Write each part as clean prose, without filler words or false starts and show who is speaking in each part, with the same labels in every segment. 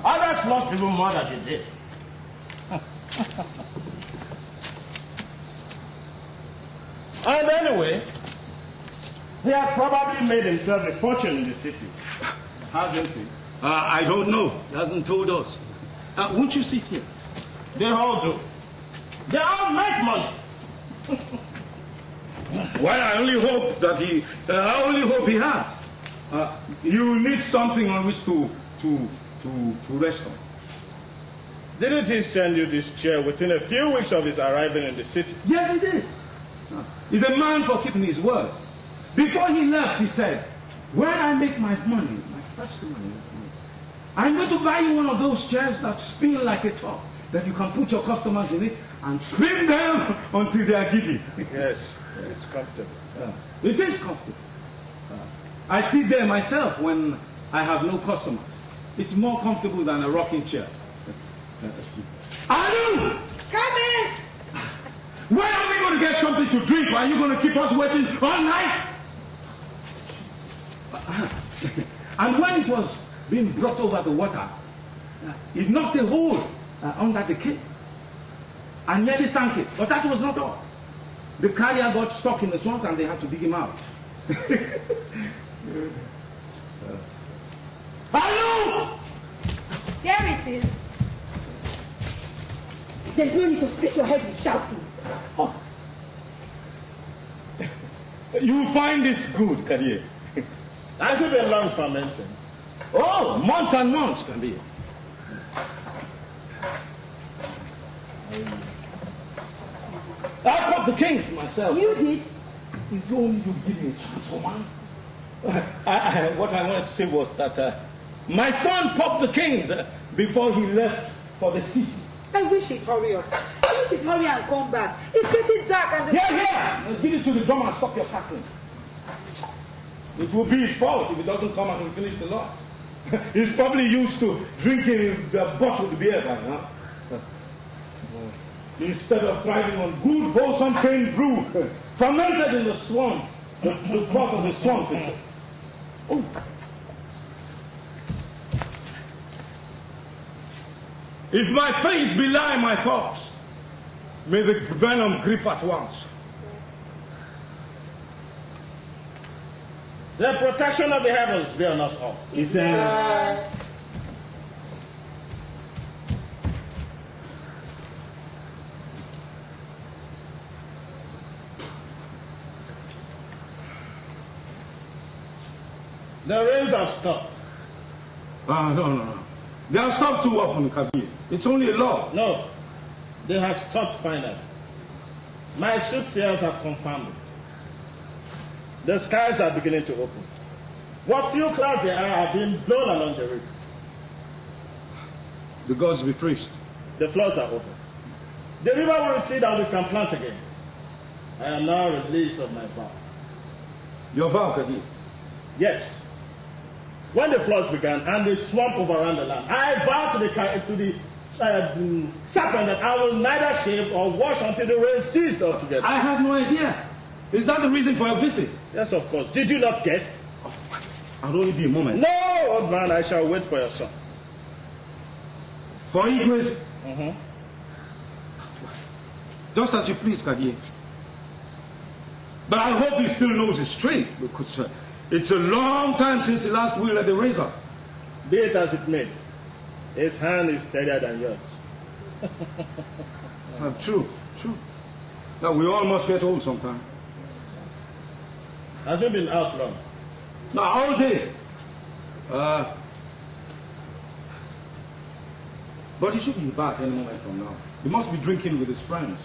Speaker 1: Others lost even more than they did. And anyway, he had probably made himself a fortune in the city. Hasn't he?
Speaker 2: I don't know. He hasn't told us. Won't you sit here?
Speaker 1: They all do. They all make money.
Speaker 2: Well, I only hope that he has. You need something on which to rest on.
Speaker 1: Didn't he send you this chair within a few weeks of his arriving in the city?
Speaker 2: Yes, he did. He's a man for keeping his word. Before he left, he said, when I make my money, my first money, I'm going to buy you one of those chairs that spin like a top, that you can put your customers in it and spin them until they are giddy.
Speaker 1: Yes, it's comfortable.
Speaker 2: It is comfortable. I sit there myself when I have no customers. It's more comfortable than a rocking chair. Anu!
Speaker 3: Come in!
Speaker 2: When are we going to get something to drink? Or are you going to keep us waiting all night? And when it was being brought over the water, it knocked a hole under the cave and nearly sank it. But that was not all. The carrier got stuck in the swamp and they had to dig him out. Hello!
Speaker 3: There it is. There's no need to split your head with shouting.
Speaker 2: Oh. You find this good, Kadiye?
Speaker 1: Has it been long fermenting?
Speaker 2: Oh, months and months, Kadiye. I popped the kings myself.
Speaker 3: You did?
Speaker 2: If only you give me a chance, woman. What I wanted to say was that my son popped the kings before he left for the city.
Speaker 3: I wish he'd hurry up. I wish he'd hurry and come back. It's getting dark and the...
Speaker 2: Here! Give it to the drummer and stop your cackling. It will be his fault if he doesn't come and finish the lot. He's probably used to drinking the bottled beer by now. Instead of thriving on good, wholesome cane brew, fermented in the swamp, the froth of the swamp. Oh. If my face belie my thoughts, may the venom grip at once.
Speaker 1: The protection of the heavens be on us all. The rains have stopped.
Speaker 2: No. They have stopped too often, Kabir. It's only a law.
Speaker 1: No, they have stopped finally. My soothsayers have confirmed it. The skies are beginning to open. What few clouds there are being blown along the river.
Speaker 2: The gods be praised.
Speaker 1: The floods are open. The river will recede and we can plant again. I am now released of my vow.
Speaker 2: Your vow, Kabir?
Speaker 1: Yes. When the floods began and the swamp overran the land, I vowed to the serpent that I will neither shave or wash until the rain ceased altogether.
Speaker 2: I have no idea. Is that the reason for your visit?
Speaker 1: Yes, of course. Did you not guess?
Speaker 2: I'll only be a moment.
Speaker 1: No, old man, I shall wait for your son.
Speaker 2: For Igwe? Just as you please, Kagie. But I hope he still knows his trade, because it's a long time since he last wielded the razor.
Speaker 1: Be it as it may, his hand is steadier than yours.
Speaker 2: True. Now we all must get old sometime.
Speaker 1: Has he been out long?
Speaker 2: No, all day. But he should be back any moment from now. He must be drinking with his friends.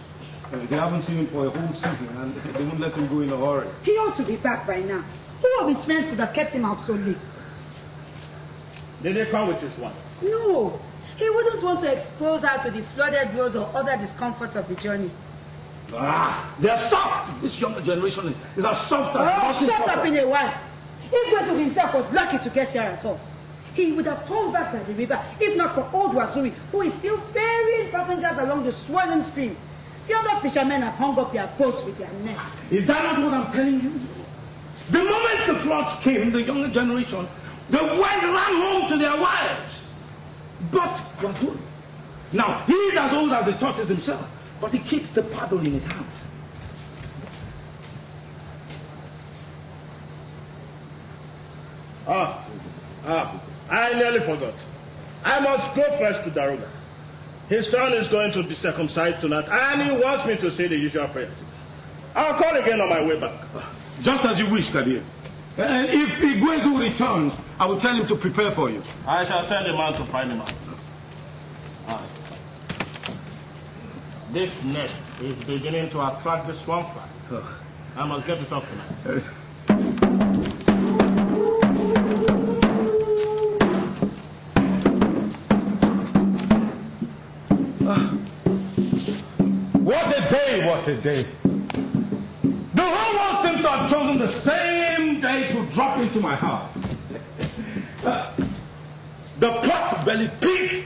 Speaker 2: They haven't seen him for a whole season and they won't let him go in a hurry.
Speaker 3: He ought to be back by now. Who of his friends could have kept him out so late?
Speaker 1: Did he come with his wife?
Speaker 3: No. He wouldn't want to expose her to the flooded roads or other discomforts of the journey.
Speaker 2: They're soft. This younger generation is as soft as...
Speaker 3: shut up in a while. Igwe himself was lucky to get here at all. He would have come back by the river if not for old Wazuri, who is still ferrying passengers along the swollen stream. The other fishermen have hung up their boats with their nets.
Speaker 2: Is that not what I'm telling you? The moment the floods came, the younger generation, the white ran home to their wives. But Wazuri. Now, he is as old as the tortoise himself, but he keeps the paddle in his hand.
Speaker 1: I nearly forgot. I must go first to Daruga. His son is going to be circumcised tonight, and he wants me to say the usual prayers. I'll call again on my way back.
Speaker 2: Just as you wish, Kabir. And if Igwezu returns, I will tell him to prepare for you.
Speaker 1: I shall send a man to find him out. This nest is beginning to attract the swamp flies. I must get it off tonight.
Speaker 2: What a day. The whole world seems to have chosen the same day to drop into my house. The pot-bellied pig.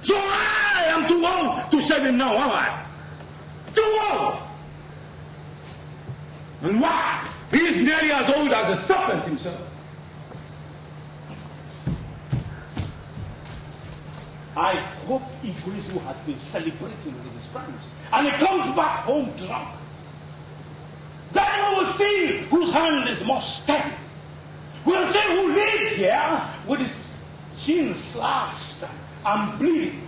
Speaker 2: So I am too old to shave him now, am I? Too old. And why? He is nearly as old as the serpent himself. I hope Igwezu has been celebrating with his friends and he comes back home drunk. Then we will see whose hand is more steady. We will see who lives here with his chin slashed and bleeding.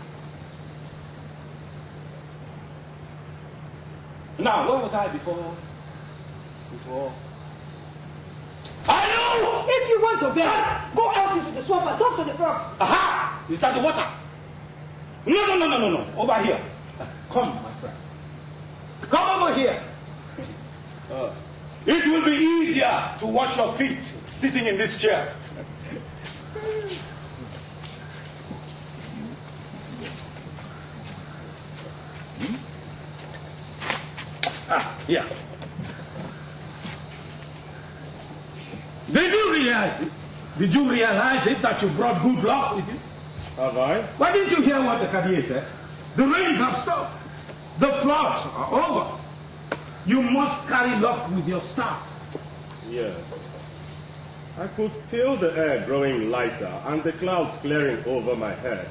Speaker 2: Now, where was I before? I know!
Speaker 3: If you want to beg, go out into the swamp and talk to the frogs.
Speaker 2: Aha! Is that the water? No. Over here. Come, my friend. Come over here. It will be easier to wash your feet sitting in this chair. Here. Did you realize it? Did you realize it that you brought good luck with you?
Speaker 1: Have I?
Speaker 2: Why didn't you hear what the Kadir said? The rains have stopped. The floods are over. You must carry luck with your staff.
Speaker 4: Yes. I could feel the air growing lighter and the clouds clearing over my head.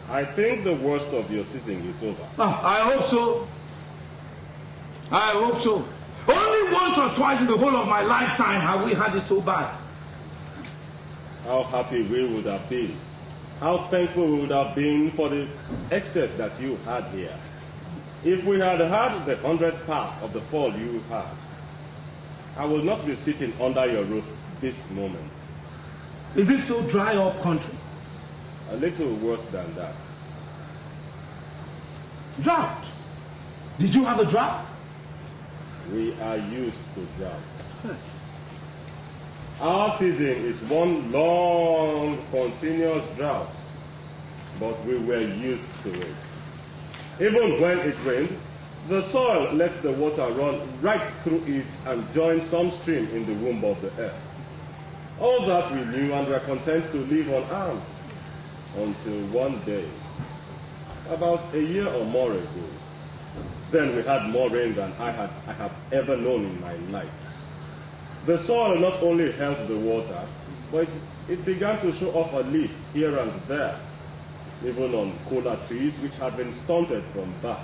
Speaker 4: I think the worst of your season is over.
Speaker 2: I hope so. I hope so. Only once or twice in the whole of my lifetime have we had it so bad.
Speaker 4: How happy we would have been. How thankful we would have been for the excess that you had here. If we had had the 100th part of the fall you had, I would not be sitting under your roof this moment.
Speaker 2: Is it so dry up country?
Speaker 4: A little worse than that.
Speaker 2: Drought? Did you have a drought?
Speaker 4: We are used to droughts. Our season is one long, continuous drought, but we were used to it. Even when it rained, the soil lets the water run right through it and join some stream in the womb of the earth. All that we knew and were content to live unarmed, until one day, about a year or more ago, then we had more rain than I have ever known in my life. The soil not only held the water, but it began to show off a leaf here and there, even on cola trees which had been stunted from birth.